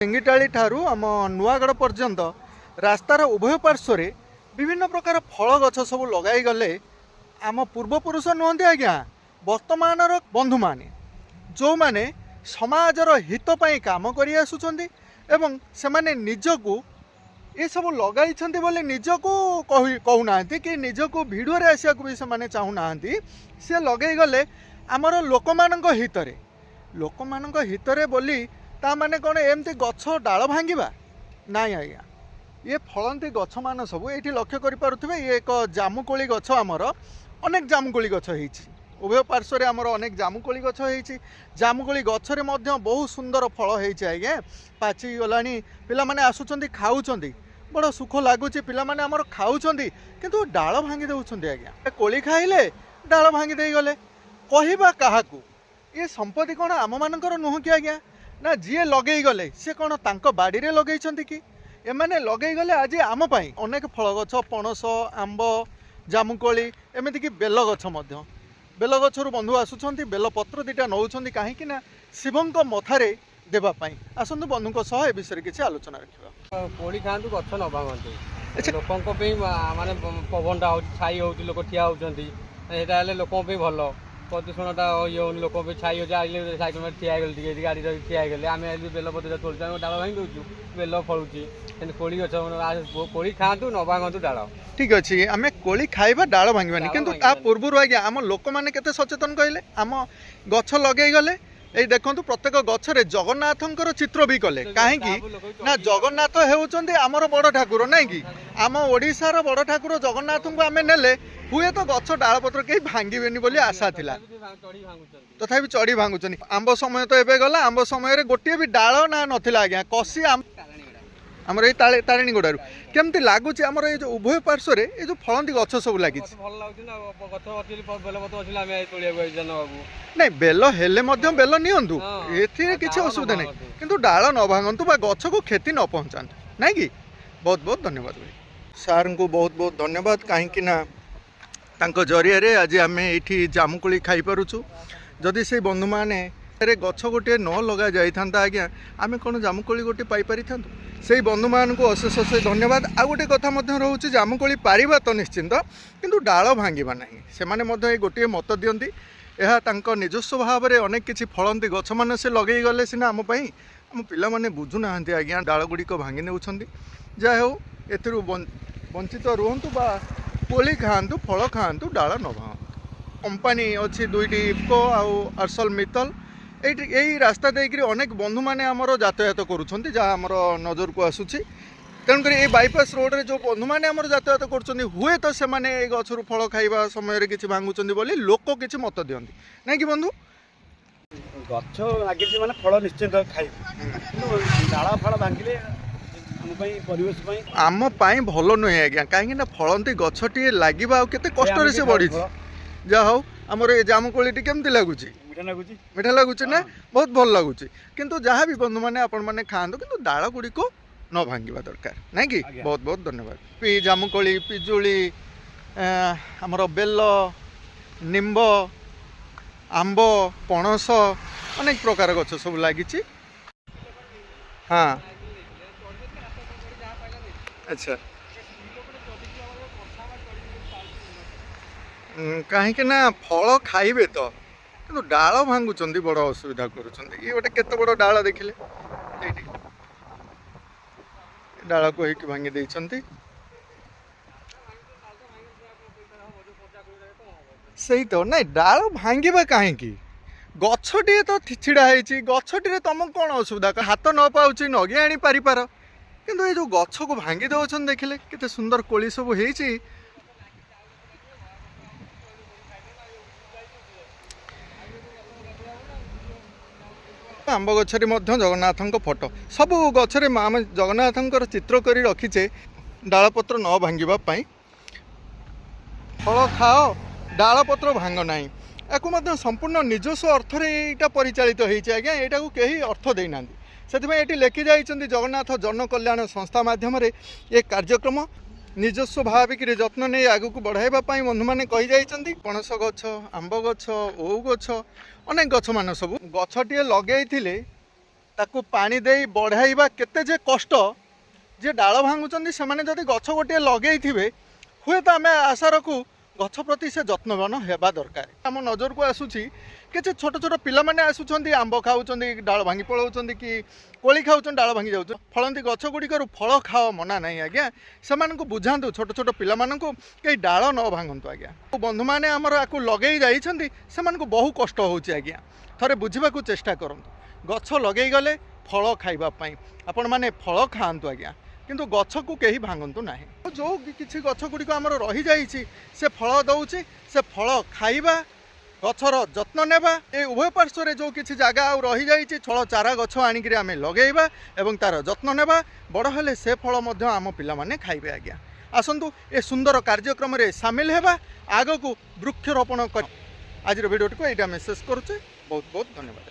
सिंगिटाड़ी ठारू आम नुआगढ़ पर्यंत रास्तार उभय पार्श्व विभिन्न प्रकार फल गछ सब लगाई गले आम पूर्वपुरुष नुहति आज्ञा वर्तमान बंधु माने जो माने समाजर हित पाई काम करि आसुछन्ति एवं सेमाने निजको ये सब लगाई बोले निजको कहूना कि निजको भिडियो आसिया भी से चाहूना सी लगे गले आमर लोक हितरे बोली ता माने कौन एमती गछ डाल भांगा नाई आज्ञा ये फलंती गछ मान सब ये लक्ष्य करें ये एक जामुकोली गछ आमर अनेक जामुकोली गछ उभय पार्श्व आमर अनेक जामुकोली गछ जामुकोली गछरे बहुत सुंदर फल होती आज्ञा पाची गला पिला माने आसुचंती खाऊचंती बड़ सुख लगुच पिला माने आमर खाऊचंती किंतु डाल भांगी दउचंती आज्ञा कोली खाइले डाल भांगी दे गले कहबा काहाकू ये संपत्ति कौन आम मानकर नुह कि आज्ञा ना जी लगे गले सी कौन तांको बाड़ी रे लगे कि एमाने लगे गले आज आम पाई अनेक फल गछ पणस आंब जामुकोली एमती कि बेल गछ बेल गछरु बंधु आसुचंती बेल पत्र दिटा नौचंती कहीं ना शिवंक मथारे देवाई आसतु बंधुक सह ए विषय किसी आलोचना रखा कोड़ी खातु गछ न भांगतु लोकों माने पवनटा छाई हो लोक ठिया होती लोक भल प्रदूषणटा ये लोक छाई हो सैकेल में ठिया गाड़ी ठिया आम बेलपत्र तोड़ू डाल भांगी दूसु बेल फलुची कोड़ी गछ कोड़ी खातु न भांगतु डाल ठीक अच्छे आम कोली खाइबा डाल भांगानी किंतु ता पूर्व आज्ञा आम लोक मैंने केते सचेतन कहले आम गछ लगे गले ये देखो प्रत्येक गछरे जगन्नाथंकर चित्र भी कले कहीं ना जगन्नाथ होउचंदी आमर बड़ ठाकुर नहीं कि आम ओडिशार बड़ ठाकुर जगन्नाथ को आम नेले हुए तो गछ डाल पत्र कहीं भांगेनि बोली आशा थिला तथापि चढ़ी भांगुचंदी आंब समय तो एबे गला आंब समय गोटे भी डाल ना नथिला आज्ञा कसी आमर ये तारिणी गोड़ारू केमती लगुच आमर ये जो उभय पार्श्व ये जो फलंती गछ सब लगी नहीं बेल हेले बेल नियंतु एथिरे किसी असुविधा नहीं किंतु डाल न भांगतु बा गछ को क्षति न पहुँचातु नहीं कि बहुत बहुत धन्यवाद सार को बहुत बहुत धन्यवाद कहीं जरिया आज आम ये जामुकोली खाई पारुछु जदि से बंधु मैंने गछ गोटे न लगा जाता आज्ञा आम कौन जामुकोली गोटे पाई था से बंधु मान को अशेष अशेष धन्यवाद आ गोटे कथा रोचे जामुकोली पारिबा तो निश्चिंत किंतु डाल भांगा ना से गोटे मत दियंती यह तांको निजस्व भाव में अनेक किसी फलंती गछ मान से लगे गले सीना आम आम पिला माने बुझुना आज्ञा डाल गुड़िक भांगी नेउछंती जहा हो एथिरु वंचित रुहंतु बा कोली खातु फल खातु डाल न भांगतु कंपानी अच्छी दुईटी इफको आउ आर्सल मित्तल यही रास्ता देकर अनेक बंधु मैंने आमर यातायात करुँच जहाँ आमर नजर को आसूसी तेणुक ये बाईपास रोड रे जो बंधु मैंने आमर यातायात कर हुए तो से गचर फल खाइबा समय किसी भांगुंट बोली लोक किसी मत दियंती नहीं कि बंधु गछ लगे माने फल निश्चित खाइ डाला फल भांगिले आम भल नुहे आज्ञा कहीं फलंती गछटी लगे केते कष्ट से बढ़ी जा हो आमर ये जामुकोली केमती लगुच मीठा लगुच ना बहुत भल लगुच किंतु जहाँ भी बंधु मैंने आपण मैंने खातु किंतु डाल गुड़िक न भांगा दरकार नहीं कि बहुत बहुत धन्यवाद जामुकोली पिजुली आमर बेल निम्ब आंब पणस अनेक प्रकार गछ सब लगी हाँ अच्छा कहीं ना फल खाइबे तो किंतु डाल भांगुचंदी बड़ असुविधा करुचंदी ये गोटे केते बड़ डाल देखिले डाल को एक भांगी देइचंती सही तो नहीं डाल भांगीबा काहे की गछटी तो छिड़ा है गछटी तुम कौन असुविधा हाथ न पाउची नगे आनी पारि पार किंतु ये जो गछ को भांगी दउछन देखिले केते सुंदर कोली सब हेची आंब गछरे जगन्नाथ फोटो सब गछरे आम जगन्नाथ चित्र कर रखीचे डालपत्र न भांगापी फल खाओ डालपत्र भांग ना या संपूर्ण निजस्व अर्थ यहाँ परिचालित होती आज्ञा यहाँ को कहीं अर्थ देना से लेखि जाइछन्ति जगन्नाथ जन कल्याण संस्था माध्यम ये कार्यक्रम निजस्व भाविक जत्न नहीं आग को बढ़ावाई बंधु मैंने कही जाइछन्ति पणस गछ आंब गछ ओउ गछ अनेक गछ मान सब गछटे लगे ताकू पानी देई बढ़ाइबा केते जे कष्ट जे डाल भांगुचंदी सेमाने जदि गछ गोटे लगेई थिबे हुए तो आमे आशा रखू गछ प्रति से यत्नवान हेबा दरकार। आम नजर को आसुची किसी छोट छोट पिला माने आसुचंदी आंब खाउचंदी डाल भांगी पलाउचंदी कि कोली खाउचंदी डाल भांगी जाउछ फलंती गछ गुड़िकर फल खाओ मना नहीं आज्ञा सेमानकु बुझांतु छोट छोट पिला मानकु के डाल न भांगंतु आज्ञा। बंधु माने हमर आकु लगेई जाइछंदी सेमानकु बहु कष्ट होउची आज्ञा थरे बुझिबाकु चेष्टा करंतु गछ लगेई गले फल खाइबा पई आपण माने फल खाआंतु आज्ञा किंतु गछ को कहीं भांगंतु नाही। जो किछि गछ गुड़िक आमर रही जाइछि से फल दउछि से फल खाइबा गछर जत्न नेबा ए उभय पार्श्व जो किछि जागा आ रही जाइछि फल चारा गछ आनिकरी आमे लगेइबा एवं तार जत्न नेबा बड़ हेले से फल मध्य आम पिला माने खाइबे आज्ञा। आसंतु ए सुंदर कार्यक्रम रे शामिल हेबा आगकू वृक्षरोपण कर। आज वीडियो को एटा मेसेज करूचे बहुत बहुत धन्यवाद।